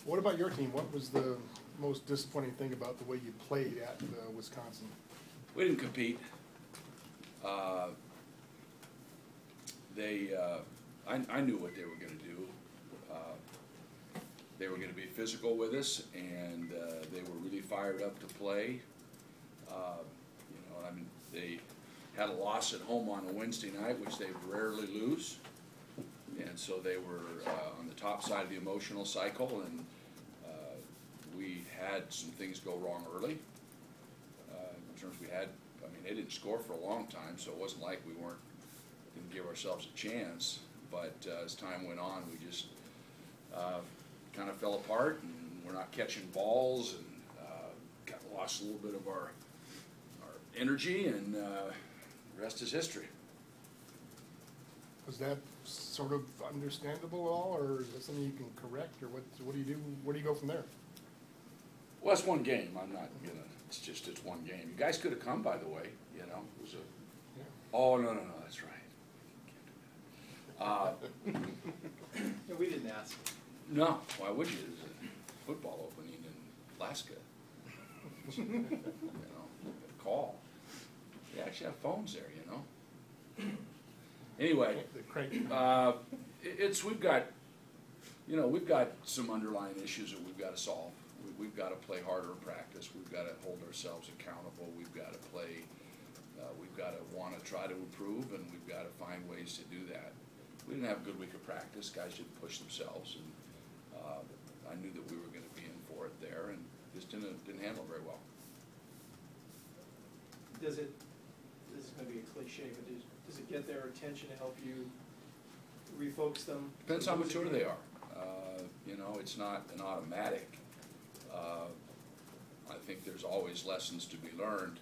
What about your team? What was the most disappointing thing about the way you played at Wisconsin? We didn't compete. I knew what they were going to do. They were going to be physical with us, and they were really fired up to play. I mean, they had a loss at home on a Wednesday night, which they rarely lose, and so they were on the top side of the emotional cycle, and we had some things go wrong early. In terms they didn't score for a long time, so it wasn't like we didn't give ourselves a chance. But as time went on, we just kind of fell apart, and we're not catching balls, and lost a little bit of our energy, and the rest is history. Was that sort of understandable at all, or is that something you can correct, or what do you do? Where do you go from there? Well, it's one game. I'm not gonna. It's one game. You guys could have come, by the way. It was a. Yeah. Oh no, that's right. No, we didn't ask. No, why would you? There's a football opening in Alaska. Call. They actually have phones there, Anyway, we've got some underlying issues that we've got to solve. We've got to play harder in practice. We've got to hold ourselves accountable. We've got to play. We've got to want to try to improve, and we've got to find ways to do that. We didn't have a good week of practice. Guys didn't push themselves, and I knew that we were going to be in for it there, and just didn't handle it very well. This is going to be a cliche, but does it get their attention to help you refocus them? Depends how mature they are. It's not an automatic. I think there's always lessons to be learned.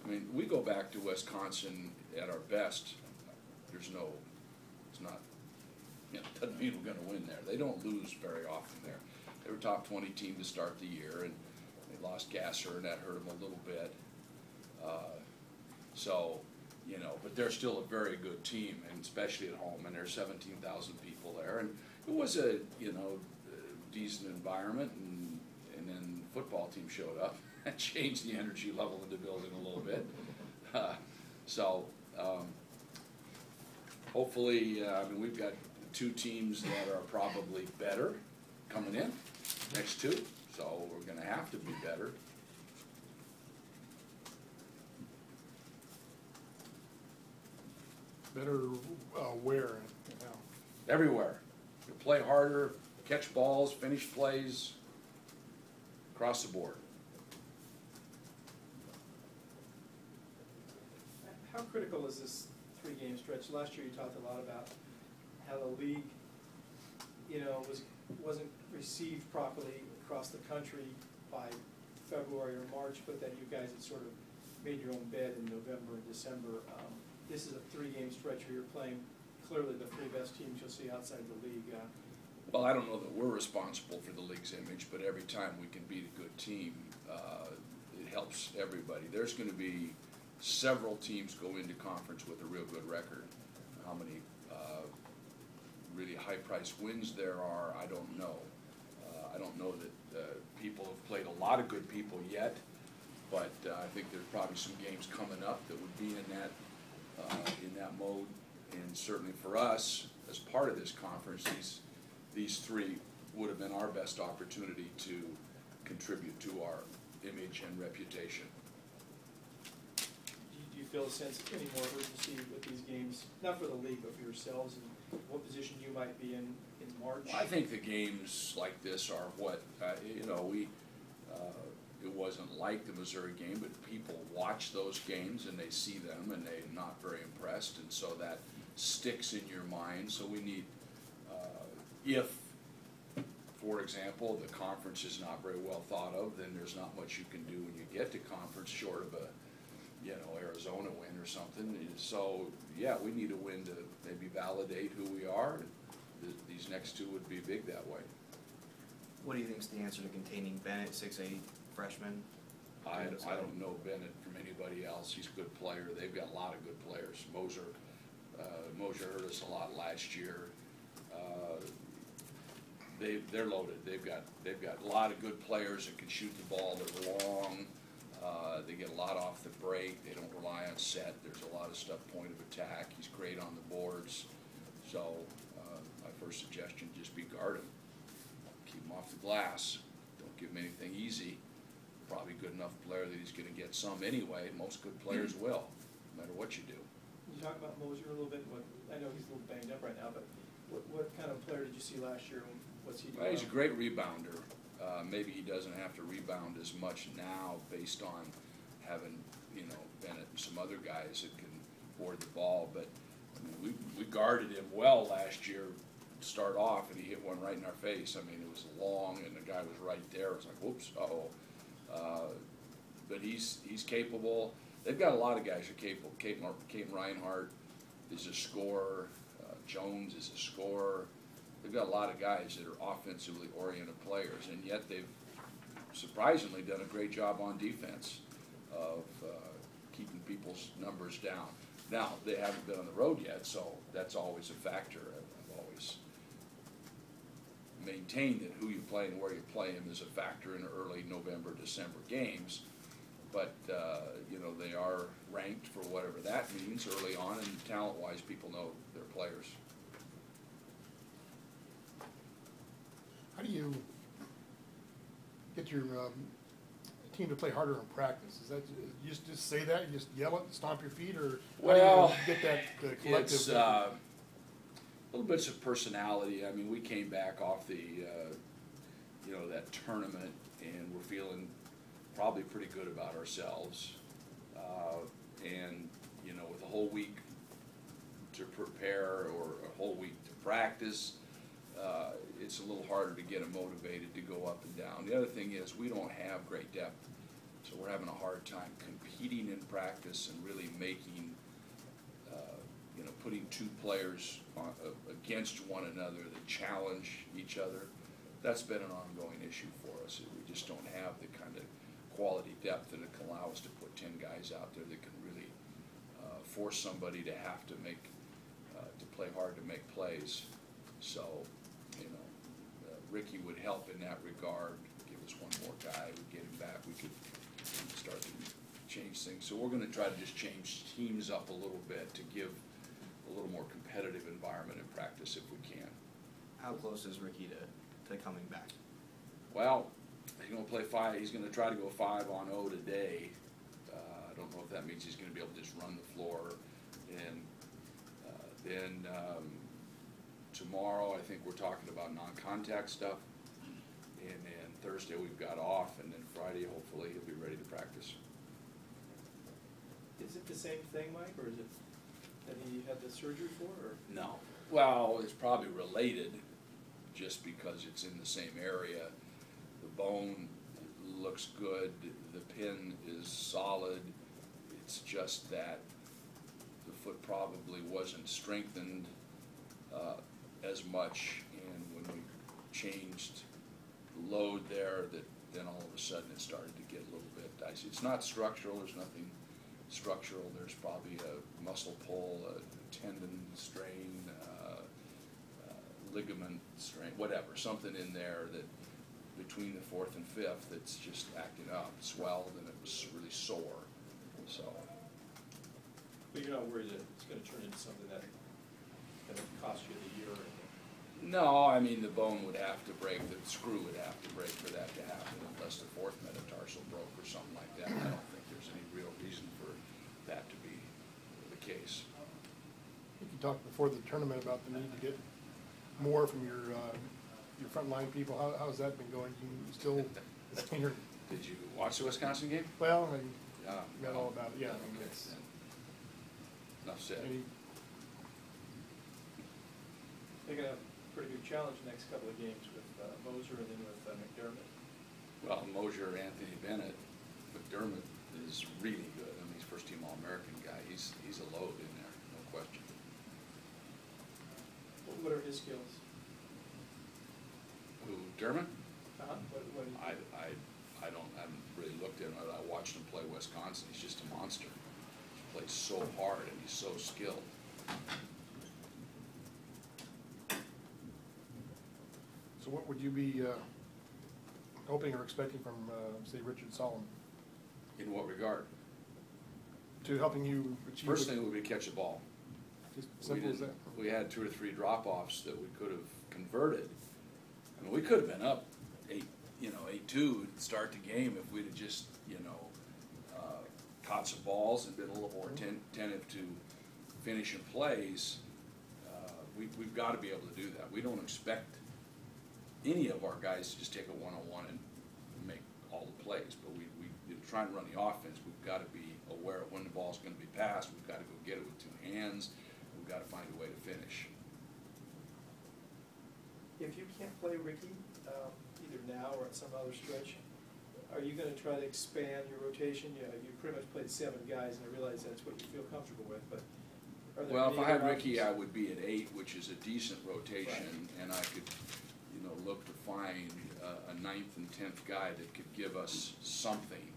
I mean, we go back to Wisconsin at our best. It's not, doesn't mean we're going to win there. They don't lose very often there. They were top 20 team to start the year, and they lost Gasser, and that hurt them a little bit. But they're still a very good team, and especially at home, and there's 17,000 people there, and it was a decent environment, and then the football team showed up and changed the energy level in the building a little bit. Hopefully, we've got two teams that are probably better coming in, next two, so we're going to have to be better. Better where? Everywhere. You play harder, catch balls, finish plays, across the board. How critical is this three-game stretch? Last year you talked a lot about how the league, wasn't received properly across the country by February or March, but that you guys had sort of made your own bed in November and December. This is a three-game stretch where you're playing clearly the three best teams you'll see outside the league. Well, I don't know that we're responsible for the league's image, but every time we can beat a good team, it helps everybody. There's going to be several teams go into conference with a real good record. How many really high-priced wins there are, I don't know. I don't know that people have played a lot of good people yet, but I think there's probably some games coming up that would be in that mode. And certainly for us, as part of this conference, these three would have been our best opportunity to contribute to our image and reputation. Do you feel a sense of any more urgency with these games, not for the league, but for yourselves, and what position you might be in March? Well, I think the games like this are what, it wasn't like the Missouri game, but people watch those games and they see them and they're not very impressed, and so that sticks in your mind. So we need, if, for example, the conference is not very well thought of, then there's not much you can do when you get to conference short of a, Arizona win or something. So, yeah, we need a win to maybe validate who we are. These next two would be big that way. What do you think is the answer to containing Bennett, 6'8", freshman? I don't know Bennett from anybody else. He's a good player. They've got a lot of good players. Moser hurt us a lot last year. they're loaded. They've got a lot of good players that can shoot the ball. They're long. They get a lot off the break. They don't rely on set. There's a lot of stuff point of attack. He's great on the boards. So my first suggestion, just be guard him. Keep him off the glass. Don't give him anything easy. Probably good enough player that he's going to get some anyway. Most good players will, no matter what you do. You talk about Mosier a little bit. I know he's a little banged up right now, but what kind of player did you see last year? And what's he doing? Well, he's a great rebounder. Maybe he doesn't have to rebound as much now based on having, Bennett and some other guys that can board the ball. But I mean, we guarded him well last year to start off, and he hit one right in our face. I mean, it was long, and the guy was right there. It was like, whoops, uh-oh. But he's capable. They've got a lot of guys who are capable. Kate Reinhardt is a scorer. Jones is a scorer. They've got a lot of guys that are offensively oriented players, and yet they've surprisingly done a great job on defense of keeping people's numbers down. Now, they haven't been on the road yet, so that's always a factor. I've always maintained that who you play and where you play them is a factor in early November, December games. But, they are ranked for whatever that means early on, and talent-wise, people know their players. How do you get your team to play harder in practice? Is that you just say that, you just yell it, and stomp your feet, or Well, how do you get that collective? It's little bits of personality. I mean, we came back off the that tournament, and we're feeling probably pretty good about ourselves, and with a whole week to prepare or a whole week to practice, it's a little harder to get them motivated to go up and down. The other thing is we don't have great depth, so we're having a hard time competing in practice and really making, putting two players against one another that challenge each other. That's been an ongoing issue for us. We just don't have the kind of quality depth that it can allow us to put 10 guys out there that can really force somebody to have to make, to play hard to make plays. So, Ricky would help in that regard, give us one more guy, we'd get him back, we could start to change things. So we're going to try to just change teams up a little bit to give a little more competitive environment in practice if we can. How close is Ricky to coming back? Well, he's going to play 5. He's going to try to go 5-on-0 today. I don't know if that means he's going to be able to just run the floor. And then tomorrow, I think we're talking about non-contact stuff. And then Thursday we've got off, and then Friday hopefully he'll be ready to practice. Is it the same thing, Mike, or is it that he had the surgery for, or? No. Well, it's probably related, just because it's in the same area. The bone looks good, the pin is solid. It's just that the foot probably wasn't strengthened as much, and when we changed the load there, then all of a sudden it started to get a little bit dicey. It's not structural, there's nothing structural. There's probably a muscle pull, a tendon strain, ligament strain, whatever, something in there that between the 4th and 5th that's just acting up, swelled, and it was really sore. So. But you're not worried that it's going to turn into something that will cost you the year or anything? No, I mean the bone would have to break, the screw would have to break for that to happen, unless the 4th metatarsal broke or something like that. I don't think there's any real reason for that to be the case. I think you talked before the tournament about the need to get more from your frontline people. How's that been going? You still, Did you watch the Wisconsin game? well, I Yeah. got all about it. Yeah, I mean, Okay, it's, then. Enough said. They're going to have a pretty good challenge the next couple of games with Moser and then with McDermott. Well, Mosier, Anthony Bennett, McDermott is really good. I mean, he's first-team All-American guy. He's a load in there, no question. What are his skills? Who, Dermott? What I haven't really looked at him. I watched him play Wisconsin. He's just a monster. He plays so hard and he's so skilled. so So what would you be hoping or expecting from, say, Richard Solomon In what regard? to helping you achieve? First thing would be to catch the ball. Just We simple as didn't- that. We had 2 or 3 drop-offs that we could have converted. I mean, we could have been up 8-2 to start the game if we'd have just, caught some balls and been a little more attentive to finishing plays. We've got to be able to do that. We don't expect any of our guys to just take a one-on-one and make all the plays, but we try and run the offense. We've got to be aware of when the ball's going to be passed. We've got to go get it with 2 hands. We've got to find a way to finish. If you can't play Ricky, either now or at some other stretch, are you gonna try to expand your rotation? You pretty much played 7 guys, and I realize that's what you feel comfortable with, but are there Well, if any I had other Ricky, options? I would be at 8, which is a decent rotation, and I could, look to find a 9th and 10th guy that could give us something,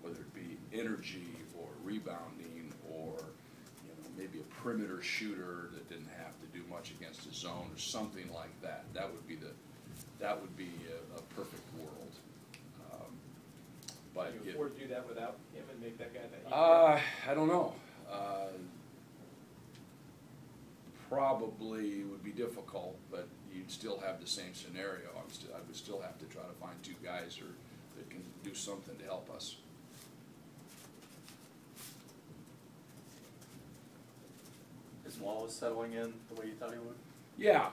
whether it be energy or rebounding or, maybe a perimeter shooter that didn't have to do much against the zone or something like that. That would be a perfect world. But Can you afford to do that without him and make that guy that? I don't know. Probably would be difficult, but you'd still have the same scenario. I would still have to try to find 2 guys that can do something to help us. Is Wallace settling in the way you thought he would? Yeah,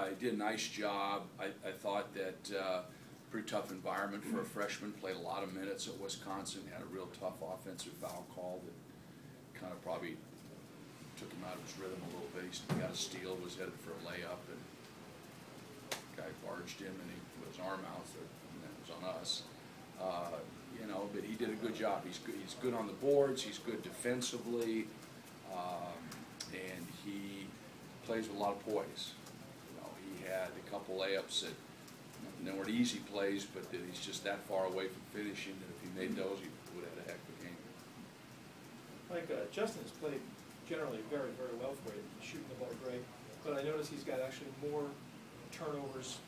he did a nice job. I thought that pretty tough environment for a freshman. Played a lot of minutes at Wisconsin. Had a real tough offensive foul call that kind of probably took him out of his rhythm a little bit. He got a steal, was headed for a layup, and the guy barged him, and he put his arm out, and that was on us. But he did a good job. He's good on the boards. He's good defensively, and he plays with a lot of poise. He had a couple layups that they weren't easy plays, but that he's just that far away from finishing that if he made those, he would have had a heck of a game. Like, Justin has played generally very, very well for you, shooting the ball great, but I notice he's got actually more turnovers,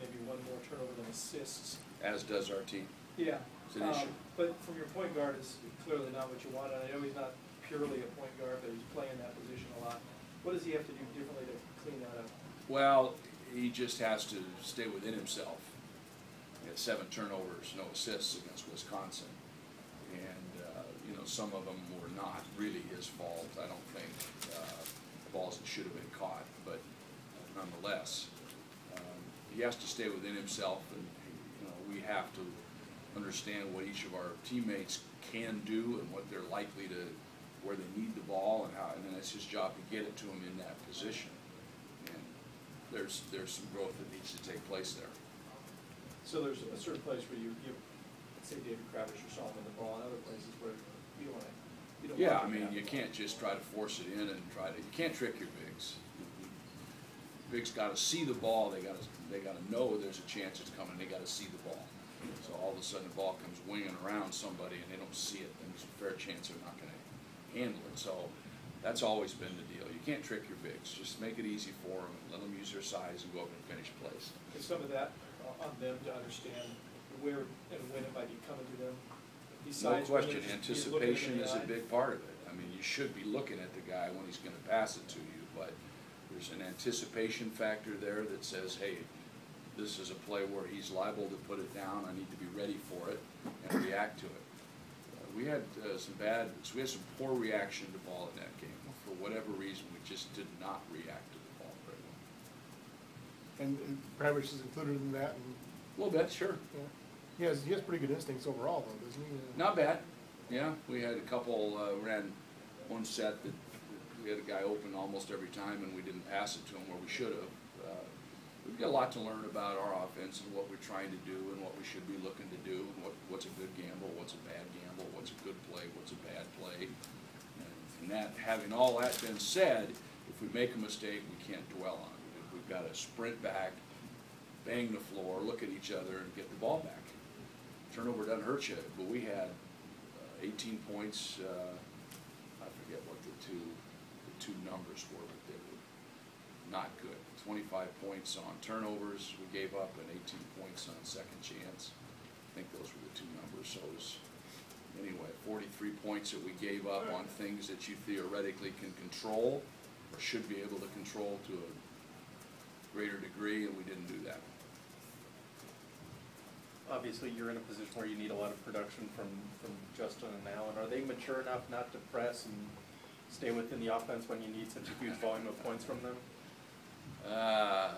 maybe 1 more turnover than assists. As does our team. Yeah. It's an issue. But from your point guard, it's clearly not what you want, and I know he's not purely a point guard, but he's playing that position a lot. What does he have to do differently to clean that up? Well, he just has to stay within himself. He had 7 turnovers, no assists against Wisconsin. And, some of them were not really his fault. I don't think balls that should have been caught, but nonetheless, he has to stay within himself, and we have to understand what each of our teammates can do and what they're likely to, where they need the ball and how, and then it's his job to get it to him in that position. And there's some growth that needs to take place there. So there's a certain place where you give, let's say, David Kravish or Solomon the ball, and other places where you don't want to. Yeah, I mean, you can't just try to force it in and you can't trick your bigs. Bigs got to see the ball. They got to know there's a chance it's coming. They got to see the ball. So all of a sudden the ball comes winging around somebody and they don't see it, then there's a fair chance they're not going to handle it. So that's always been the deal. You can't trick your bigs. Just make it easy for them and let them use their size and go up and finish plays. Is some of that on them to understand where and when it might be coming to them? No Besides when question, you're just looking anticipation in the is a eye? big part of it. I mean, you should be looking at the guy when he's going to pass it to you, but there's an anticipation factor there that says, hey, this is a play where he's liable to put it down. I need to be ready for it and react to it. We had we had some poor reaction to the ball in that game. For whatever reason, we just did not react to the ball very well. And Kravish is included in that. And, A little bit, sure. yeah. He has pretty good instincts overall, though, doesn't he? Not bad. Yeah, we had a couple, ran one set that we had a guy open almost every time and we didn't pass it to him where we should have. We've got a lot to learn about our offense and what we're trying to do and what we should be looking to do and what's a good gamble, what's a bad gamble, what's a good play, what's a bad play. And that, having all that been said, if we make a mistake, we can't dwell on it. We've got to sprint back, bang the floor, look at each other and get the ball back. Turnover doesn't hurt you, but we had 18 points, I forget what the two numbers were, but they were not good. 25 points on turnovers we gave up and 18 points on second chance. I think those were the two numbers. So it was, anyway, 43 points that we gave up on things that you theoretically can control or should be able to control to a greater degree, and we didn't do that. Obviously, you're in a position where you need a lot of production from Justin and Allen. Are they mature enough not to press and stay within the offense when you need such a huge volume of points from them?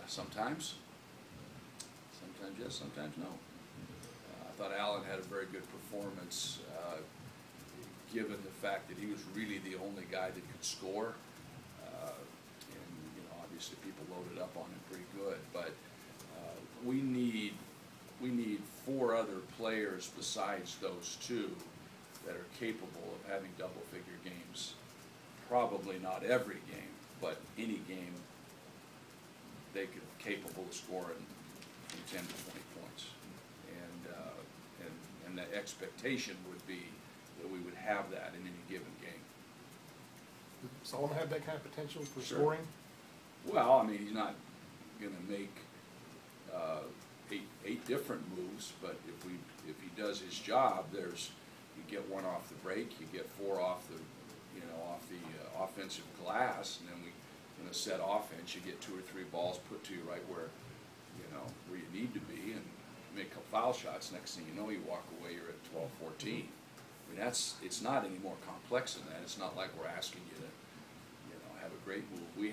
Sometimes. Sometimes yes, sometimes no. I thought Allen had a very good performance, given the fact that he was really the only guy that could score. And, you know, obviously people loaded up on him pretty good, but we need 4 other players besides those 2 that are capable of having double-figure games. Probably not every game, but any game they could be capable of scoring from 10 to 20 points. And the expectation would be that we would have that in any given game. Does Solomon have that kind of potential for Sure. scoring? Well, I mean, he's not gonna make eight different moves, but if he does his job, you get 1 off the break, you get 4 off the offensive glass, and then in a set offense, you get 2 or 3 balls put to you right where you need to be, and make a couple foul shots. Next thing you know, you walk away, you're at 12-14. I mean, it's not any more complex than that. It's not like we're asking you to, have a great move. We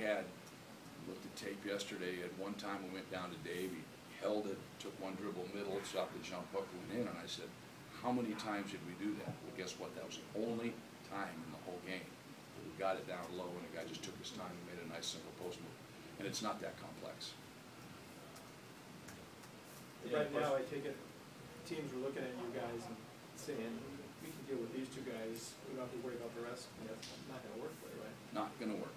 looked at tape yesterday. At one time, we went down to Dave. He held it, took 1 dribble middle, shot the jump hook, went in, and I said, how many times did we do that? Well, guess what? That was the only time in the whole game. We got it down low, and the guy just took his time and made a nice simple post move. And it's not that complex. Right now, I take it, teams are looking at you guys and saying, we can deal with these 2 guys, we don't have to worry about the rest, and that's not gonna work for you, right? Not gonna work.